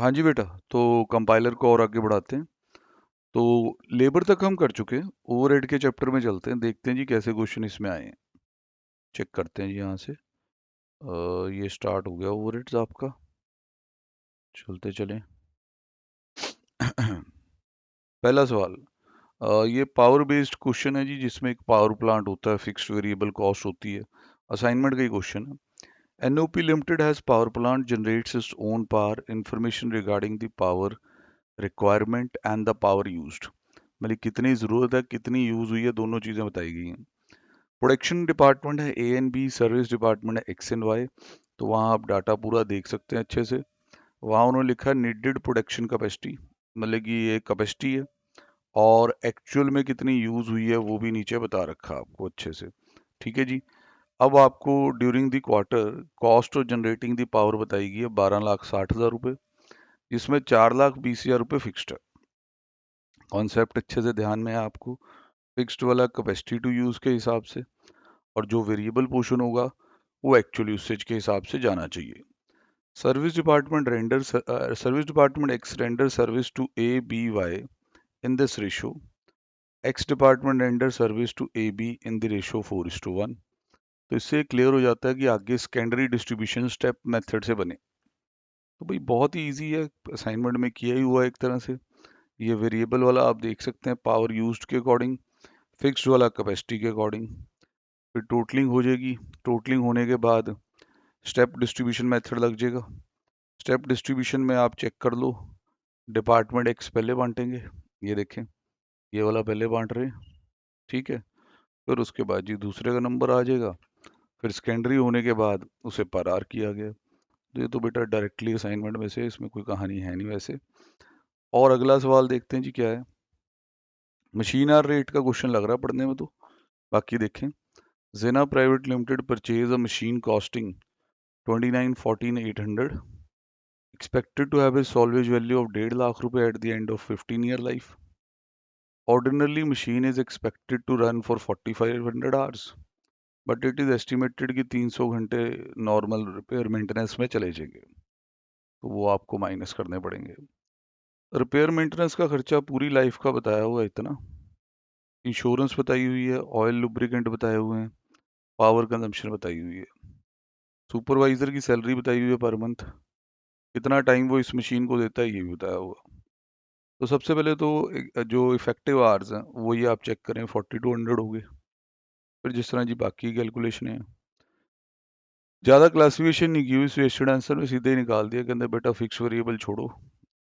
हाँ जी बेटा, तो कंपाइलर को और आगे बढ़ाते हैं। तो लेबर तक हम कर चुके हैं, ओवरहेड के चैप्टर में चलते हैं, देखते हैं जी कैसे क्वेश्चन इसमें आए हैं। चेक करते हैं जी यहाँ से। ये स्टार्ट हो गया ओवरहेड्स आपका, चलते चलें। पहला सवाल, ये पावर बेस्ड क्वेश्चन है जी, जिसमें एक पावर प्लांट होता है, फिक्स्ड वेरिएबल कॉस्ट होती है। असाइनमेंट का ही क्वेश्चन है। NOP limited has power plant generates its own power information regarding the power requirement and the power used. मतलब कितनी ज़रूरत है, कितनी यूज़ हुई है, दोनों चीज़ें बताई गई हैं। प्रोडक्शन डिपार्टमेंट है A and B, service department है एक्स एंड वाई। तो वहाँ आप डाटा पूरा देख सकते हैं अच्छे से। वहाँ उन्होंने लिखा है नीडेड प्रोडक्शन कैपेसिटी, मतलब कि ये कैपेसिटी है, और एक्चुअल में कितनी यूज़ हुई है वो भी नीचे बता रखा है आपको अच्छे से। ठीक है जी। अब आपको during the quarter cost of generating the power बताई गई है 12,60,000 रुपये, जिसमें 4,20,000 रुपये फिक्स्ड है। कॉन्सेप्ट अच्छे से ध्यान में है आपको। फिक्स्ड वाला कैपेसिटी टू यूज़ के हिसाब से, और जो वेरिएबल पोर्शन होगा वो एक्चुअल यूसेज के हिसाब से जाना चाहिए। Service department X render service to A B Y in this ratio. X department render service to A B in the ratio 4:1। तो इससे क्लियर हो जाता है कि आगे सेकेंडरी डिस्ट्रीब्यूशन स्टेप मेथड से बने। तो भाई बहुत ही ईजी है, असाइनमेंट में किया ही हुआ है एक तरह से। ये वेरिएबल वाला आप देख सकते हैं पावर यूज्ड के अकॉर्डिंग, फिक्स्ड वाला कैपेसिटी के अकॉर्डिंग। फिर टोटलिंग हो जाएगी, टोटलिंग होने के बाद स्टेप डिस्ट्रीब्यूशन मेथड लग जाएगा। स्टेप डिस्ट्रीब्यूशन में आप चेक कर लो, डिपार्टमेंट एक्स पहले बांटेंगे, ये देखें ये वाला पहले बांट रहे हैं, ठीक है। फिर उसके बाद जी दूसरे का नंबर आ जाएगा, फिर सेकेंडरी होने के बाद उसे पर आर किया गया। तो ये तो बेटा डायरेक्टली असाइनमेंट में से, इसमें कोई कहानी है नहीं वैसे। और अगला सवाल देखते हैं जी क्या है। मशीन आर रेट का क्वेश्चन लग रहा है पढ़ने में, तो बाकी देखें। Jena private limited purchase a machine costing 29,14,800, expected to have a salvage value of 1.5 lakh रुपए at the end of 15-year life. Ordinarily machine is expected to run for 4,500 hours, but it is estimated कि 300 घंटे normal repair maintenance में चले जाएंगे, तो वो आपको minus करने पड़ेंगे। रिपेयर मेंटेनेंस का खर्चा पूरी लाइफ का बताया हुआ है इतना, इंश्योरेंस बताई हुई है, ऑयल लुब्रिकेंट बताए हुए हैं, पावर कंजम्पशन बताई हुई है, सुपरवाइजर की सैलरी बताई हुई है पर मंथ, कितना टाइम वो इस मशीन को देता है ये भी बताया हुआ। तो सबसे पहले तो जो इफेक्टिव आवर्स हैं वो ये आप चेक करें, 4200 हो गए। फिर जिस तरह जी बाकी कैलकुलेशन है, ज़्यादा क्लासिफिकेशन नहीं की हुई, वेस्टेड आंसर में सीधे ही निकाल दिया, कहते बेटा फिक्स वेरिएबल छोड़ो।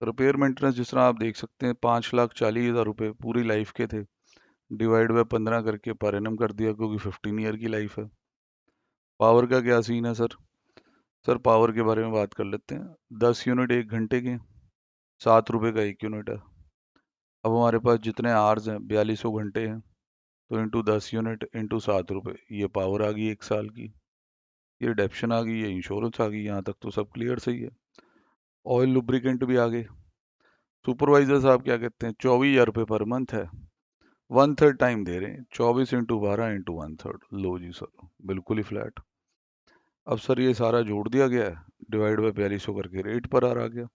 रिपेयर मेंटेनेंस जिस तरह आप देख सकते हैं 5,40,000 रुपये पूरी लाइफ के थे, डिवाइड बाय 15 करके पर एनम कर दिया, क्योंकि 15 ईयर की लाइफ है। पावर का क्या सीन है सर? सर पावर के बारे में बात कर लेते हैं। 10 यूनिट 1 घंटे के, 7 रुपये का 1 यूनिट है। अब हमारे पास जितने आवर्स हैं 4200 घंटे हैं, तो इंटू 10 यूनिट इंटू 7 रुपये, ये पावर आ गई 1 साल की, ये रिडेप्शन आ गई, ये इंश्योरेंस आ गई। यहाँ तक तो सब क्लियर सही है। ऑयल लुब्रिकेंट भी आ गए। सुपरवाइजर साहब क्या कहते हैं, 24,000 रुपये पर मंथ है, 1/3 टाइम दे रहे हैं, 24 इंटू 12 इंटू 1/3। लो जी सर, बिल्कुल ही फ्लैट। अब सर ये सारा जोड़ दिया गया है, डिवाइड बाय 4200 करके रेट पर आ गया।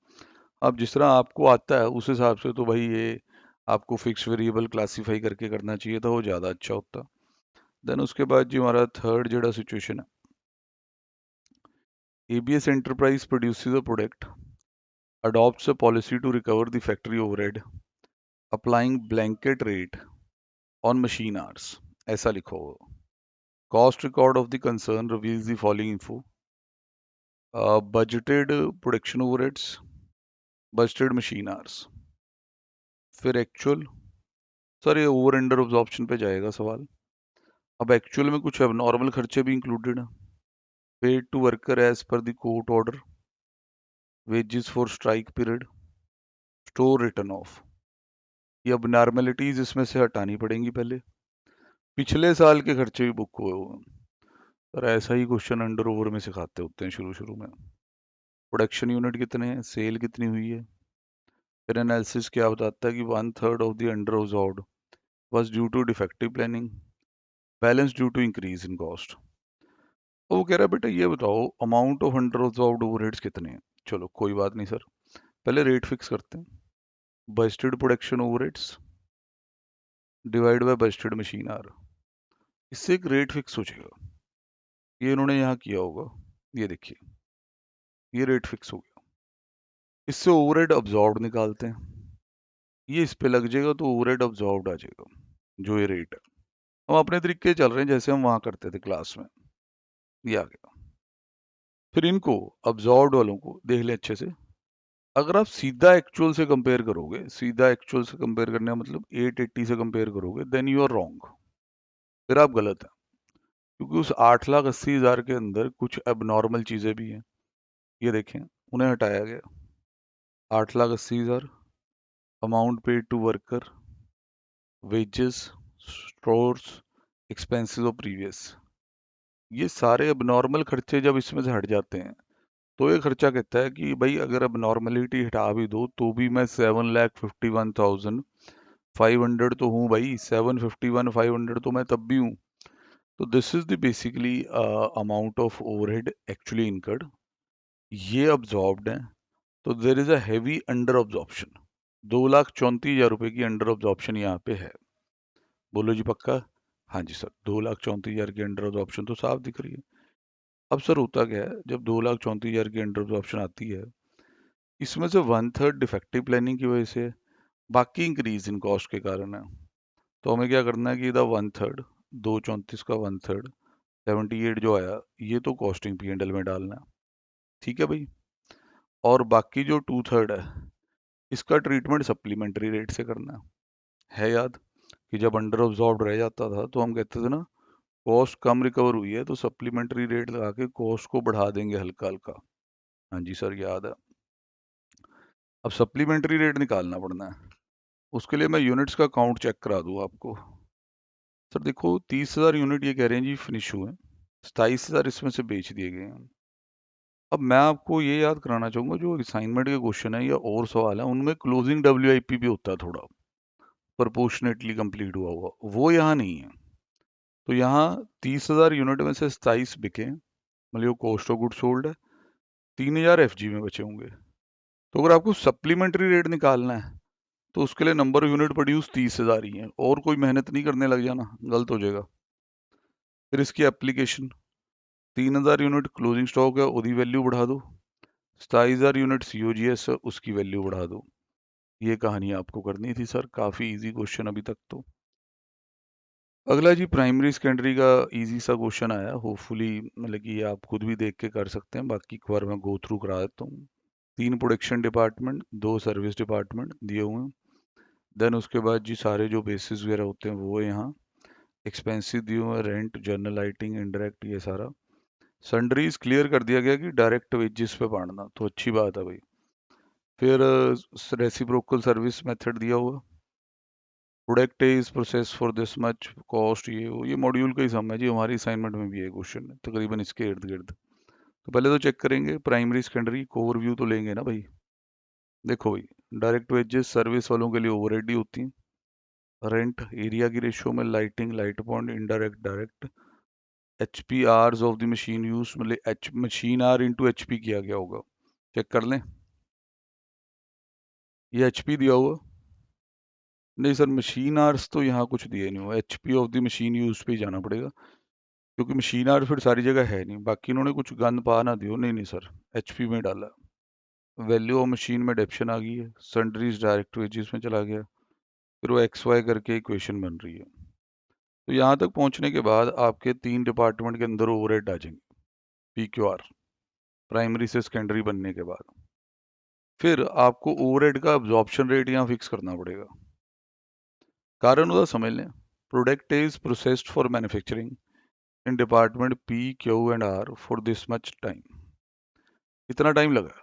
अब जिस तरह आपको आता है उस हिसाब से तो भाई ये आपको फिक्स वेरिएबल क्लासीफाई करके करना चाहिए था, वो ज़्यादा अच्छा होता। देन उसके बाद जी हमारा थर्ड जोड़ा सिचुएशन है, ABS Enterprise produces a product, adopts a policy to recover the factory overhead, applying blanket rate on machine hours. ऐसा लिखा होगा। Cost record of the concern reveals the following info: budgeted production overheads, budgeted machine hours, फिर actual. Sir ये over under absorption पे जाएगा सवाल। अब actual में कुछ नॉर्मल खर्चे भी इंक्लूडेड हैं। Paid to worker as per the court order, wages for strike period, store return of. ये अब नॉर्मेलिटीज इसमें से हटानी पड़ेंगी पहले। पिछले साल के खर्चे भी बुक हुए हुए हैं। और ऐसा ही क्वेश्चन अंडर ओवर में सिखाते होते हैं शुरू शुरू में। प्रोडक्शन यूनिट कितने हैं, सेल कितनी हुई है, फिर एनालिसिस क्या बताता है कि 1/3 of the under absorbed was due to defective planning, balance due to increase in cost. वो कह रहा है बेटा ये बताओ amount of under absorbed overheads कितने हैं। चलो कोई बात नहीं सर, पहले रेट फिक्स करते हैं, budgeted production overheads divide by budgeted machine hour, इससे एक रेट फिक्स हो जाएगा। ये इन्होंने यहाँ किया होगा, ये देखिए ये रेट फिक्स हो गया। इससे ओवरहेड अब्जॉर्ब निकालते हैं, ये इस पे लग जाएगा तो ओवरहेड अब्जॉर्ब आ जाएगा, जो ये रेट है। हम अपने तरीके चल रहे हैं जैसे हम वहां करते थे क्लास में, ये आ गया। फिर इनको अब्जॉर्ब वालों को देख लें अच्छे से। अगर आप सीधा एक्चुअल से कंपेयर करोगे, सीधा एक्चुअल से कंपेयर करने का मतलब 880 से कंपेयर करोगे, देन यू आर रॉन्ग, फिर आप गलत हैं। क्योंकि उस 8,80,000 के अंदर कुछ एबनॉर्मल चीजें भी हैं, ये देखें, उन्हें हटाया गया। 8,80,000 amount paid to worker, wages, stores, expenses of previous, ये सारे एबनॉर्मल खर्चे जब इसमें से हट जाते हैं तो ये खर्चा कहता है कि भाई अगर अब नॉर्मलिटी हटा भी दो तो भी मैं 7,51,500 तो हूँ भाई, 751,500 तो मैं तब भी हूँ। तो this is the basically amount of overhead actually incurred, ये अब्जॉर्ब्ड है। तो there is a heavy under absorption, 2,34,000 रुपए की अंडर ऑब्जॉर्प्शन यहाँ पे है। बोलो जी पक्का? हाँ जी सर, 2,34,000 की अंडर ऑब्जॉर्प्शन तो साफ दिख रही है। अब सर होता क्या है, जब 2,34,000 की अंडर ऑब्जॉर्प्शन आती है, इसमें से 1/3 डिफेक्टिव प्लानिंग की वजह से है, बाकी इंक्रीज इन कॉस्ट के कारण है। तो हमें क्या करना है कि द 1/3, 234 का 1/3 78 जो आया, ये तो कॉस्टिंग पी एंड एल में डालना है, ठीक है भाई। और बाकी जो 2/3 है, इसका ट्रीटमेंट सप्लीमेंट्री रेट से करना है याद, कि जब अंडर ऑब्जॉर्ब रह जाता था तो हम कहते थे ना कॉस्ट कम रिकवर हुई है तो सप्लीमेंट्री रेट लगा के कॉस्ट को बढ़ा देंगे हल्का हल्का। हाँ जी सर याद है। अब सप्लीमेंट्री रेट निकालना पड़ना है, उसके लिए मैं यूनिट्स का काउंट चेक करा दूँ आपको। सर देखो 30,000 यूनिट ये कह रहे हैं जी फिनिश हुए, 27,000 इसमें से बेच दिए गए हैं। अब मैं आपको ये याद कराना चाहूंगा, जो असाइनमेंट के क्वेश्चन है या और सवाल है उनमें क्लोजिंग डब्ल्यूआईपी भी होता है थोड़ा, प्रोपोर्शनेटली कंप्लीट हुआ हुआ, वो यहाँ नहीं है। तो यहाँ 30,000 यूनिट में से 27 बिके, मतलब कॉस्ट ऑफ गुड सोल्ड है, 3,000 एफजी में बचे होंगे। तो अगर आपको सप्लीमेंट्री रेट निकालना है तो उसके लिए नंबर ऑफ यूनिट प्रोड्यूस 30,000 ही है, और कोई मेहनत नहीं करने लग जाना, गलत हो जाएगा। फिर इसकी एप्लीकेशन, 3,000 यूनिट क्लोजिंग स्टॉक है, उसकी वैल्यू बढ़ा दो, 27,000 यूनिट सीओजीएस है, उसकी वैल्यू बढ़ा दो। ये कहानी आपको करनी थी सर, काफी इजी क्वेश्चन अभी तक तो। अगला जी प्राइमरी सेकेंडरी का इजी सा क्वेश्चन आया, होपफुली मतलब कि ये आप खुद भी देख के कर सकते हैं, बाकी एक बार मैं गो थ्रू करा देता हूँ। 3 प्रोडक्शन डिपार्टमेंट, 2 सर्विस डिपार्टमेंट दिए हुए हैं। देन उसके बाद जी सारे जो बेसिस वगैरह होते हैं वो यहाँ, एक्सपेंसिव दिए हुए हैं, रेंट, जनरल लाइटिंग, इनडायरेक्ट, ये सारा। सन्ड्रीज क्लियर कर दिया गया कि डायरेक्ट वेजेस पे बांटना, तो अच्छी बात है भाई। फिर रेसिप्रोकल सर्विस मेथड दिया हुआ, product is process for this much cost, ये मॉड्यूल का ही सम है जी, हमारी असाइनमेंट में भी है क्वेश्चन तकरीबन इसके इर्द गिर्द। तो पहले तो चेक करेंगे प्राइमरी सेकेंडरी को, ओवरव्यू तो लेंगे ना भाई। देखो भाई, डायरेक्ट वेजेस सर्विस वालों के लिए ओवरहेड ही होती हैं, रेंट एरिया की रेशियो में, lighting light point, indirect direct, HP hours of the machine use, मतलब each machine hour into HP किया गया होगा, चेक कर लें। ये एचपी दिया हुआ, नहीं सर मशीन आवर्स तो यहाँ कुछ दिए नहीं हुआ, HP of the machine use पे ही जाना पड़ेगा, क्योंकि मशीन आवर्स फिर सारी जगह है नहीं, बाकी इन्होंने कुछ गंद पा ना दियो, नहीं नहीं सर एचपी में डाला। वैल्यू ऑफ मशीन में डेप्शन आ गई है, सन्ड्रीज डायरेक्ट वेजेस में चला गया, फिर वो एक्स वाई करके इक्वेशन बन रही है। तो यहाँ तक पहुँचने के बाद आपके 3 डिपार्टमेंट के अंदर ओवरहेड आ जाएंगे, पी क्यू आर, प्राइमरी से सेकेंडरी बनने के बाद। फिर आपको ओवरहेड का अब्जॉर्प्शन रेट यहाँ फिक्स करना पड़ेगा। कारण होता समझ लें, product is processed for manufacturing in department P Q and R for this much time, इतना टाइम लगा।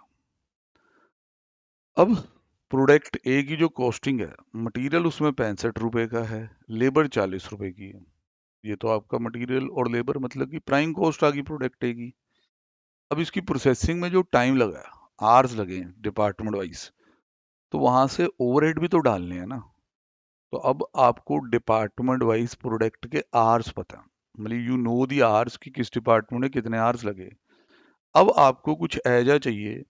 अब प्रोडक्ट ए की जो कॉस्टिंग है, मटेरियल उसमें 65 रुपए का है, लेबर 40 रुपए की है। ये तो आपका मटेरियल और लेबर मतलब कि प्राइम कॉस्ट आ गई प्रोडक्ट ए की। अब इसकी प्रोसेसिंग में जो टाइम लगा, आवर्स लगे हैं डिपार्टमेंट वाइज, तो वहां से ओवरहेड भी तो डालने हैं ना। तो अब आपको डिपार्टमेंट वाइज प्रोडक्ट के आवर्स पता है, मतलब यू नो दी आवर्स कि किस डिपार्टमेंट में कितने आवर्स लगे। अब आपको कुछ ऐजा चाहिए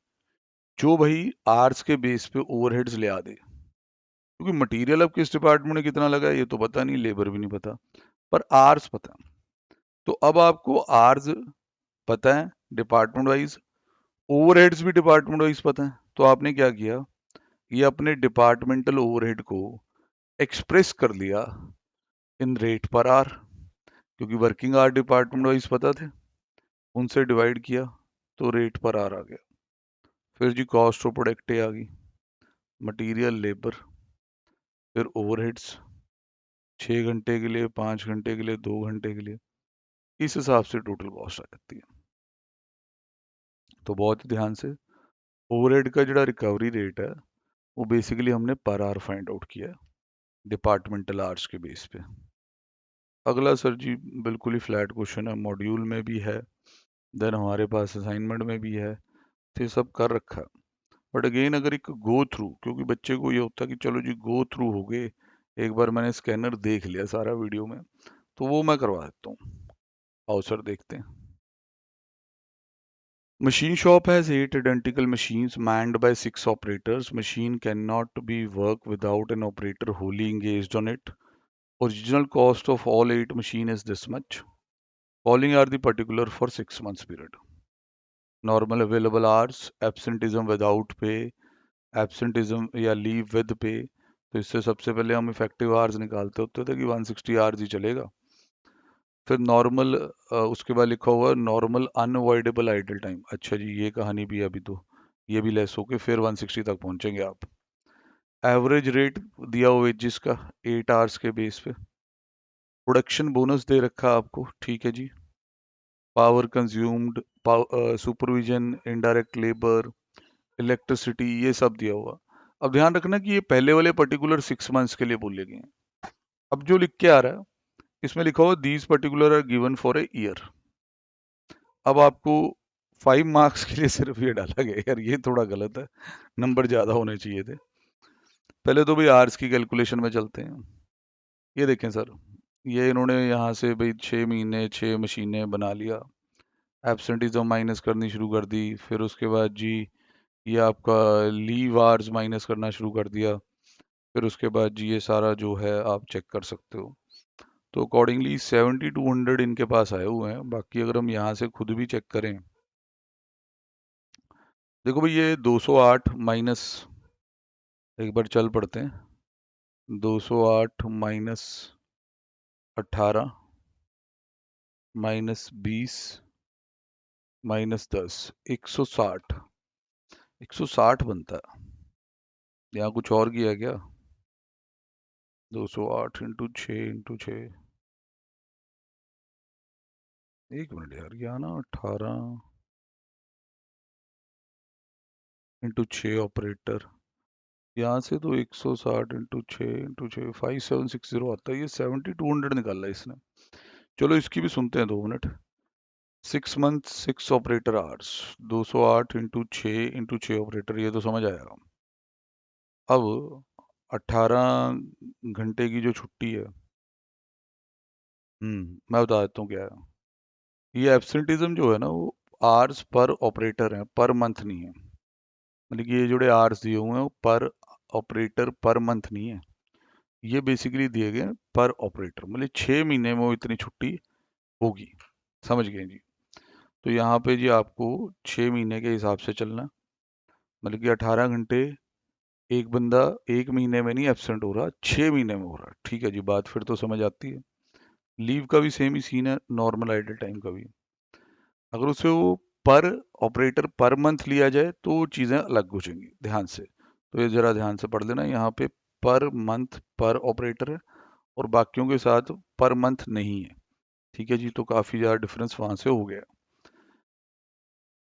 जो भाई आर्स के बेस पे ओवरहेड्स ले आ दे, क्योंकि मटेरियल अब किस डिपार्टमेंट में कितना लगा है ये तो पता नहीं, लेबर भी नहीं पता, पर आर्स पता है। तो अब आपको आर्स पता है डिपार्टमेंट वाइज, ओवरहेड्स भी डिपार्टमेंट वाइज पता है, तो आपने क्या किया, ये अपने डिपार्टमेंटल ओवरहेड को एक्सप्रेस कर लिया इन रेट पर आर, क्योंकि वर्किंग आवर डिपार्टमेंट वाइज पता थे, उनसे डिवाइड किया तो रेट पर आर आ गया। फिर जी कॉस्ट ऑफ प्रोडक्ट आ गई, मटेरियल लेबर, फिर ओवरहेड्स, 6 घंटे के लिए, 5 घंटे के लिए, 2 घंटे के लिए, इस हिसाब से टोटल कॉस्ट आ जाती है। तो बहुत ही ध्यान से, ओवरहेड का जो रिकवरी रेट है वो बेसिकली हमने पर आवर फाइंड आउट किया है डिपार्टमेंटल आवर्स के बेस पे। अगला सर जी बिल्कुल ही फ्लैट क्वेश्चन है, मॉड्यूल में भी है, देन हमारे पास असाइनमेंट में भी है, तो ये सब कर रखा है। बट अगेन अगर एक गो थ्रू, क्योंकि बच्चे को ये होता है कि चलो जी गो थ्रू हो गए, एक बार मैंने स्कैनर देख लिया सारा वीडियो में, तो वो मैं करवा देता हूँ। आओ सर देखते हैं। Machine shop has 8 identical machines manned by 6 operators. Machine cannot be worked without an operator wholly engaged on it. Original cost of all 8 machines is this much. Following are the particular for 6 months period. Normal available hours, absenteeism without pay, absenteeism या leave with pay. तो इससे सबसे पहले हम effective hours निकालते होते थे कि 160 आवर्स ही चलेगा। फिर नॉर्मल, उसके बाद लिखा हुआ नॉर्मल अनअवॉइडेबल आइडल टाइम। अच्छा जी ये कहानी भी अभी तो ये भी लेस होके फिर 160 तक पहुंचेंगे आप। एवरेज रेट दिया हुआ वेजेस का 8 आवर्स के बेस पे। प्रोडक्शन बोनस दे रखा आपको, ठीक है जी। Power consumed, supervision, indirect labour, electricity, ये सब दिया हुआ। अब ध्यान रखना कि ये पहले वाले पर्टिकुलर 6 मंथ्स के लिए बोले गए हैं। अब जो लिख के आ रहा है इसमें लिखा हुआ these particular are given for a year. अब आपको 5 मार्क्स के लिए सिर्फ ये डाला गया, यार ये थोड़ा गलत है, नंबर ज्यादा होने चाहिए थे। पहले तो भाई आर्स की कैलकुलेशन में चलते हैं। ये देखें सर, ये इन्होंने यहाँ से भाई 6 महीने 6 मशीनें बना लिया, एब्सेंटिज्म माइनस करनी शुरू कर दी, फिर उसके बाद जी ये आपका लीव आवर्स माइनस करना शुरू कर दिया, फिर उसके बाद जी ये सारा जो है आप चेक कर सकते हो। तो अकॉर्डिंगली 7200 इनके पास आए हुए हैं। बाकी अगर हम यहाँ से खुद भी चेक करें, देखो भाई ये 208 माइनस, एक बार चल पड़ते हैं, 208 माइनस 18 माइनस 20 माइनस 10, 160, 160 बनता है। यहाँ कुछ और किया क्या, 208 इंटू 6 इंटू 6, एक मिनट यार, यहाँ ना 18 इंटू 6 ऑपरेटर, यहाँ से तो 160 इंटू 6 इंटू 6 5760 आता है, ये 7200 निकाला है इसने। चलो इसकी भी सुनते हैं 2 minute. 6 month 6 operator hours, 208 into 6 into 6 operator, ये तो समझ आएगा। अब 18 घंटे की जो छुट्टी है, मैं बता देता हूँ क्या है। ये एब्सेंटिज्म जो है ना वो आवर्स पर ऑपरेटर है, पर मंथ नहीं है। मतलब कि ये जोड़े आवर्स दिए हुए हैं वो पर ऑपरेटर पर मंथ नहीं है, ये बेसिकली दिए गए हैं पर ऑपरेटर, मतलब 6 महीने में वो इतनी छुट्टी होगी। समझ गए जी। तो यहाँ पे जी आपको 6 महीने के हिसाब से चलना, मतलब कि 18 घंटे एक बंदा 1 महीने में नहीं एब्सेंट हो रहा, 6 महीने में हो रहा। ठीक है जी, बात फिर तो समझ आती है। लीव का भी सेम ही सीन है, नॉर्मल आइडल टाइम का भी। अगर उसे वो पर ऑपरेटर पर मंथ लिया जाए तो चीज़ें अलग हो जाएंगी, ध्यान से। तो ये जरा ध्यान से पढ़ लेना, यहाँ पे पर मंथ पर ऑपरेटर है और बाकियों के साथ पर मंथ नहीं है। ठीक है जी, तो काफ़ी ज़्यादा डिफरेंस वहाँ से हो गया।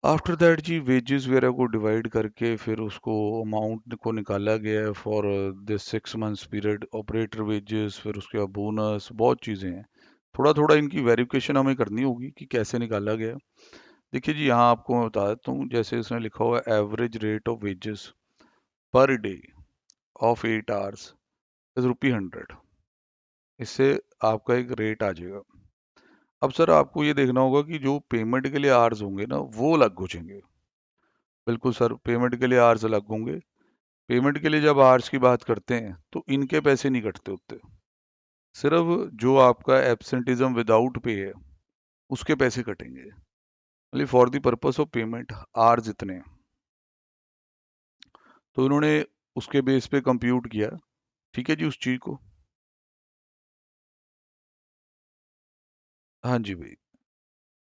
आफ्टर दैट जी वेजेस वगैरह को डिवाइड करके फिर उसको अमाउंट को निकाला गया है for this 6 months period, operator wages, फिर उसके बाद बोनस, बहुत चीज़ें हैं। थोड़ा थोड़ा इनकी वेरिफिकेशन हमें करनी होगी कि कैसे निकाला गया। देखिए जी यहाँ आपको मैं बता देता हूँ, जैसे इसमें लिखा हुआ है average rate of wages per day of 8 hours is ₹100। इससे आपका एक रेट आ जाएगा। अब सर आपको ये देखना होगा कि जो पेमेंट के लिए आवर्स होंगे ना वो अलग घुसेंगे। बिल्कुल सर, पेमेंट के लिए आवर्स अलग होंगे। पेमेंट के लिए जब आवर्स की बात करते हैं तो इनके पैसे नहीं कटते होते, सिर्फ जो आपका एब्सेंटिज्म विदाउट पे है उसके पैसे कटेंगे। मतलब for the purpose of payment hours इतने हैं। तो इन्होंने उसके बेस पे कंप्यूट किया, ठीक है जी, उस चीज को। हाँ जी भाई।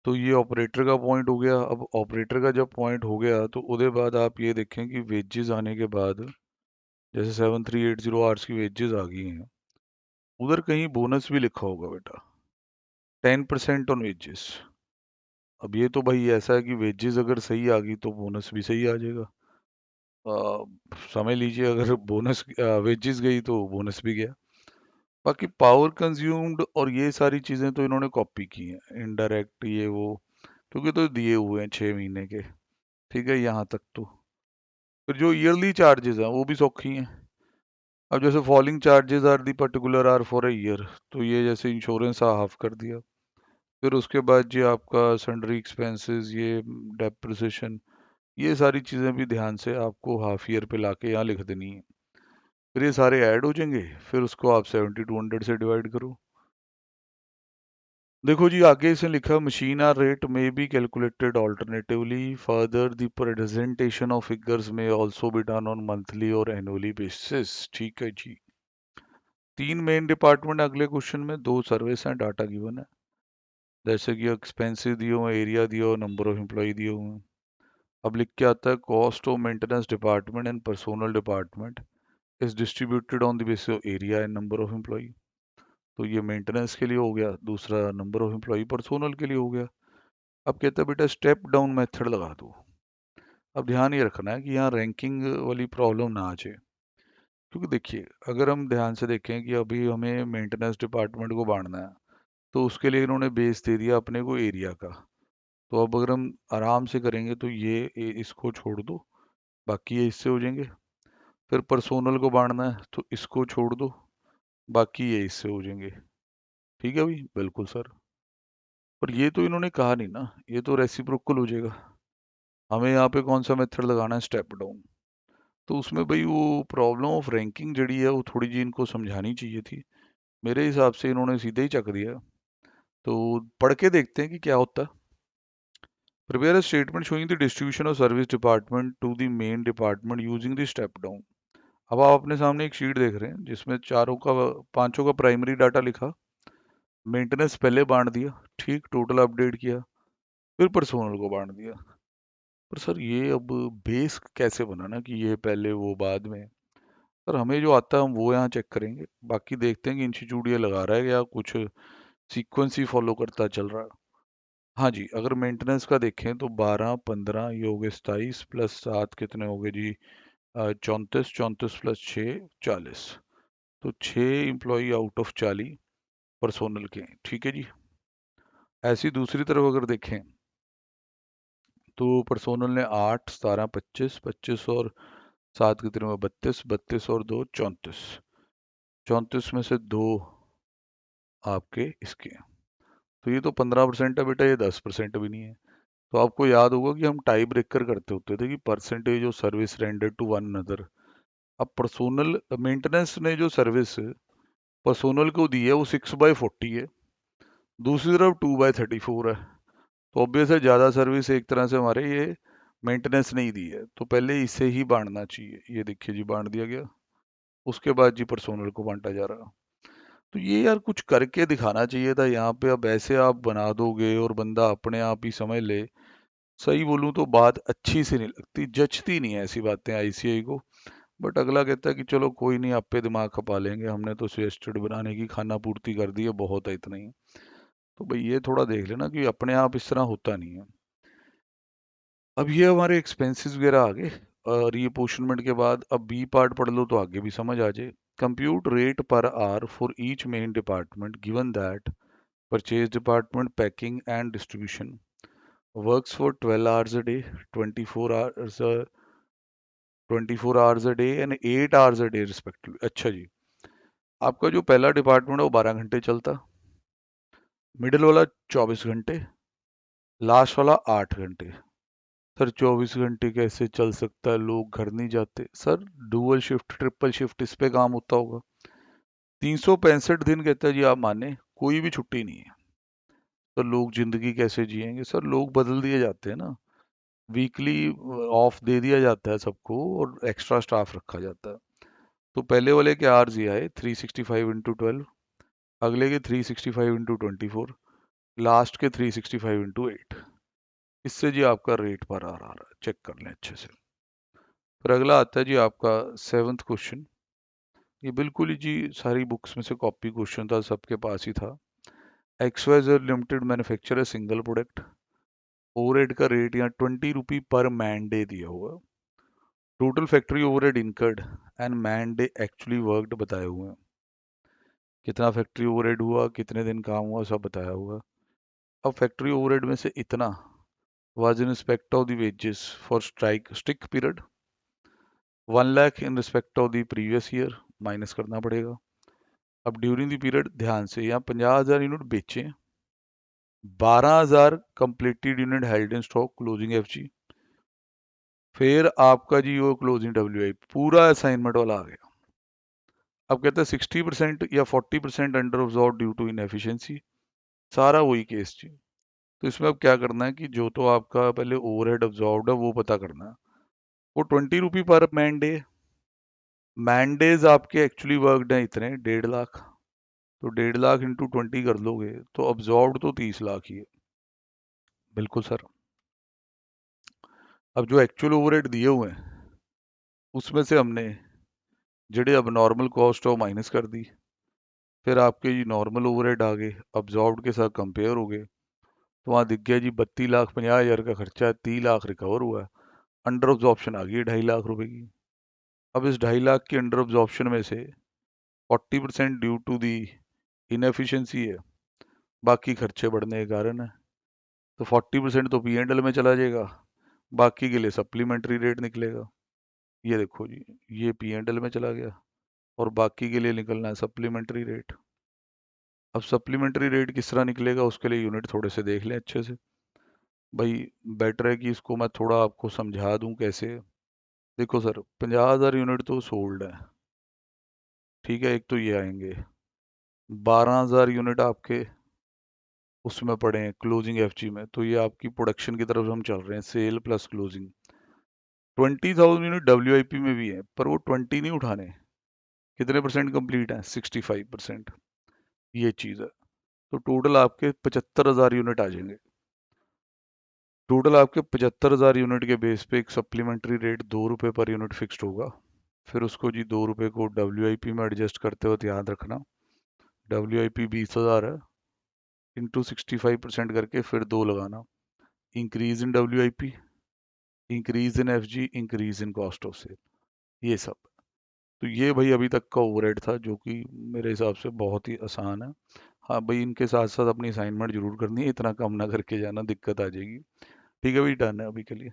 तो ये ऑपरेटर का पॉइंट हो गया। अब ऑपरेटर का जब पॉइंट हो गया तो उसके बाद आप ये देखें कि वेजेस आने के बाद, जैसे 7380 आवर्स की वेजेस आ गई हैं, उधर कहीं बोनस भी लिखा होगा बेटा, 10% ऑन वेजेस। अब ये तो भाई ऐसा है कि वेजेस अगर सही आ गई तो बोनस भी सही आ जाएगा। समझ लीजिए, अगर बोनस वेजेस गई तो बोनस भी गया। बाकी पावर कंज्यूम्ड और ये सारी चीजें तो इन्होंने कॉपी की हैं, इनडायरेक्ट ये वो, क्योंकि तो दिए हुए हैं 6 महीने के। ठीक है, यहाँ तक तो। फिर जो ईयरली चार्जेस हैं वो भी सौखी हैं। अब जैसे following charges are the particular are for a year, तो ये जैसे इंश्योरेंस हाफ कर दिया। फिर उसके बाद ये आपका सन्ड्री एक्सपेंसेस, ये डेप्रिसिएशन, ये सारी चीज़ें भी ध्यान से आपको हाफ ईयर पे लाके यहाँ लिख देनी है। फिर ये सारे ऐड हो जाएंगे, फिर उसको आप 7200 से डिवाइड करो। देखो जी, आगे इसने लिखा machine hour rate may be calculated alternatively further the presentation of figures may also be done on monthly और एनुअली बेसिस। ठीक है जी। तीन मेन डिपार्टमेंट अगले क्वेश्चन में, दो सर्विस हैं, डाटा गिवन है, जैसे कि एक्सपेंसिव दिए हुए, एरिया दिया हुआ, नंबर ऑफ एम्प्लॉय दिए हुए हैं। अब लिख के आता है cost of maintenance department and personnel department is distributed on the basis of area and number of employ. तो ये मेंटेनेंस के लिए हो गया, दूसरा नंबर ऑफ एम्प्लॉय पर्सोनल के लिए हो गया। अब कहता है बेटा स्टेप डाउन मेथड लगा दो। अब ध्यान ये रखना है कि यहाँ रैंकिंग वाली प्रॉब्लम ना आ जाए, क्योंकि देखिए अगर हम ध्यान से देखें कि अभी हमें मेंटेनेंस डिपार्टमेंट को बांटना है, तो उसके लिए इन्होंने बेस दे दिया अपने को एरिया का। तो अब अगर हम आराम से करेंगे तो इसको छोड़ दो, बाकी ये इससे हो जाएंगे। फिर पर्सोनल को बांटना है तो इसको छोड़ दो, बाकी ये इससे हो जाएंगे। ठीक है भाई, बिल्कुल सर। पर ये तो इन्होंने कहा नहीं ना, ये तो रेसिप्रोकल हो जाएगा। हमें यहाँ पे कौन सा मेथड लगाना है, स्टेप डाउन। तो उसमें भाई वो प्रॉब्लम ऑफ रैंकिंग जड़ी है वो थोड़ी जी इनको समझानी चाहिए थी। मेरे हिसाब से इन्होंने सीधे ही चक दिया। तो पढ़ के देखते हैं कि क्या होता है। Prepare a statement showing the distribution of service department to the main department using the step down। अब आप अपने सामने एक शीट देख रहे हैं जिसमें चारों का, पांचों का प्राइमरी डाटा लिखा, मेंटेनेंस पहले बांट दिया, ठीक, टोटल अपडेट किया, फिर पर्सोनल को बांट दिया। पर सर ये अब बेस कैसे बना ना कि ये पहले वो बाद में। सर हमें जो आता है हम वो यहाँ चेक करेंगे, बाकी देखते हैं कि इंस्टीट्यूट ये लगा रहा है या कुछ सीक्वेंस ही फॉलो करता चल रहा है। हाँ जी, अगर मेंटेनेंस का देखें तो 12 15 ये हो गए 27 प्लस 7 कितने हो गए जी, 34, 34 प्लस 6 40। तो 6 एम्प्लॉई आउट ऑफ 40 पर्सोनल के हैं। ठीक है जी। ऐसी दूसरी तरफ अगर देखें तो पर्सोनल ने 8 17 25 25 और 7 कितने हुए, 32 32 और 2 34। 34 में से दो आपके इसके हैं। तो ये तो 15% है बेटा, ये 10% भी नहीं है। तो आपको याद होगा कि हम टाई ब्रेकर करते होते थे कि percentage of service render to one another. अब पर्सोनल मेंटेनेंस ने जो सर्विस पर्सोनल को दी है वो 6/40 है, दूसरी तरफ 2/34 है। तो ऑब्वियस है ज़्यादा सर्विस एक तरह से हमारे ये मेंटेनेंस नहीं दी है, तो पहले इसे ही बांटना चाहिए। ये देखिए जी, बांट दिया गया। उसके बाद जी पर्सोनल को बांटा जा रहा। तो ये यार कुछ करके दिखाना चाहिए था यहाँ पे। अब ऐसे आप बना दोगे और बंदा अपने आप ही समझ ले, सही बोलूं तो बात अच्छी से नहीं लगती, जचती नहीं है ऐसी बातें आईसीआई को। बट अगला कहता है कि चलो कोई नहीं, आप पे दिमाग खपा लेंगे, हमने तो सजेस्टेड बनाने की खाना पूर्ति कर दी है, बहुत है इतना ही। तो भाई ये थोड़ा देख लेना कि अपने आप इस तरह होता नहीं है। अब ये हमारे एक्सपेंसेस वगैरह आ गए, और ये पोर्शनमेंट के बाद अब बी पार्ट पढ़ लो तो आगे भी समझ आ जाए। Compute rate per hour for each main department given that purchase department packing and distribution works for 12 hours a day, 24 hours 24 hours a day and 8 hours a day respectively. अच्छा जी, आपका जो पहला डिपार्टमेंट है वो 12 घंटे चलता, मिडिल वाला 24 घंटे, लास्ट वाला 8 घंटे। सर 24 घंटे कैसे चल सकता है, लोग घर नहीं जाते sir. Dual shift triple shift इस पे काम होता होगा। 365 दिन कहता है जी, आप माने कोई भी छुट्टी नहीं है, तो लोग जिंदगी कैसे जिएंगे सर? लोग बदल दिए जाते हैं ना, वीकली ऑफ दे दिया जाता है सबको और एक्स्ट्रा स्टाफ रखा जाता है। तो पहले वाले के आर्स ये आए 365 × 12, अगले के 365 × 24, लास्ट के 365 × 8। इससे जी आपका रेट पर आ रहा है, चेक कर लें अच्छे से। फिर अगला आता है जी आपका 7th क्वेश्चन। ये बिल्कुल ही जी सारी बुक्स में से कॉपी क्वेश्चन था, सबके पास ही था। XYZ लिमिटेड मैन्युफैक्चर है सिंगल प्रोडक्ट। ओवरहेड का रेट यहाँ 20 रुपी पर मैन डे दिया हुआ है। Total factory overhead incurred and man day actually worked बताए हुए हैं। कितना फैक्ट्री ओवरहेड हुआ, कितने दिन काम हुआ, सब बताया हुआ। अब फैक्ट्री ओवरहेड में से इतना was in respect of the wages for stick period, 1 lakh in respect of the previous year, minus करना पड़ेगा। अब ड्यूरिंग द पीरियड ध्यान से, यहाँ 50,000 यूनिट बेचे, 12,000 completed unit held in stock closing FG, फिर आपका जी वो क्लोजिंग WI पूरा असाइनमेंट वाला आ गया। अब कहते हैं 60% या 40% under absorb due to inefficiency, सारा वही केस जी। तो इसमें अब क्या करना है कि जो तो आपका पहले ओवरहेड ऑब्जॉर्व्ड है वो पता करना है। वो 20 रुपी पर मैन डे, मैन डेज आपके एक्चुअली वर्कड हैं इतने 1.5 लाख, तो 1.5 लाख इंटू 20 कर लोगे तो ऑब्जॉर्व्ड तो 30 लाख ही है। बिल्कुल सर। अब जो एक्चुअल ओवरहेड दिए हुए हैं उसमें से हमने जेडे अब नॉर्मल कॉस्ट है वो माइनस कर दी, फिर आपके ये नॉर्मल ओवरहेड आ गए, ऑब्जॉर्व्ड के साथ कंपेयर हो गए, तो वहाँ दिख गया जी 32,50,000 का खर्चा है, 30 लाख रिकवर हुआ है। अंडर ऑब्जॉर्प्शन आ गई 2.5 लाख रुपए की। अब इस 2.5 लाख की अंडर ऑब्जॉर्प्शन में से 40% ड्यू टू दी इनएफिशिएंसी है, बाकी खर्चे बढ़ने के कारण है। तो 40% तो P&L में चला जाएगा, बाकी के लिए सप्लीमेंट्री रेट निकलेगा। ये देखो जी, ये P&L में चला गया और बाकी के लिए निकलना है सप्लीमेंट्री रेट। अब सप्लीमेंट्री रेट किस तरह निकलेगा उसके लिए यूनिट थोड़े से देख लें अच्छे से। भाई बेटर है कि इसको मैं थोड़ा आपको समझा दूं कैसे। देखो सर 50,000 यूनिट तो सोल्ड है, ठीक है, एक तो ये आएंगे। 12,000 यूनिट आपके उसमें पड़े हैं क्लोजिंग FG में, तो ये आपकी प्रोडक्शन की तरफ हम चल रहे हैं, sale plus closing. 20,000 unit WIP में भी है, पर वो 20 नहीं उठाने। कितने परसेंट कंप्लीट है? 65%। ये चीज़ है। तो टोटल आपके 75,000 यूनिट आ जाएंगे। टोटल आपके 75,000 यूनिट के बेस पे एक सप्लीमेंट्री रेट 2 रुपये पर यूनिट फिक्स्ड होगा। फिर उसको जी 2 रुपये को WIP में एडजस्ट करते हुए ध्यान रखना, WIP 20,000 है, इंटू 65% करके फिर 2 लगाना। Increase in WIP, increase in FG, increase in cost of sale, ये सब। तो ये भाई अभी तक का ओवरहेड था, जो कि मेरे हिसाब से बहुत ही आसान है। हाँ भाई, इनके साथ साथ अपनी असाइनमेंट जरूर करनी है, इतना कम ना करके जाना, दिक्कत आ जाएगी। ठीक है भाई, डन है अभी के लिए।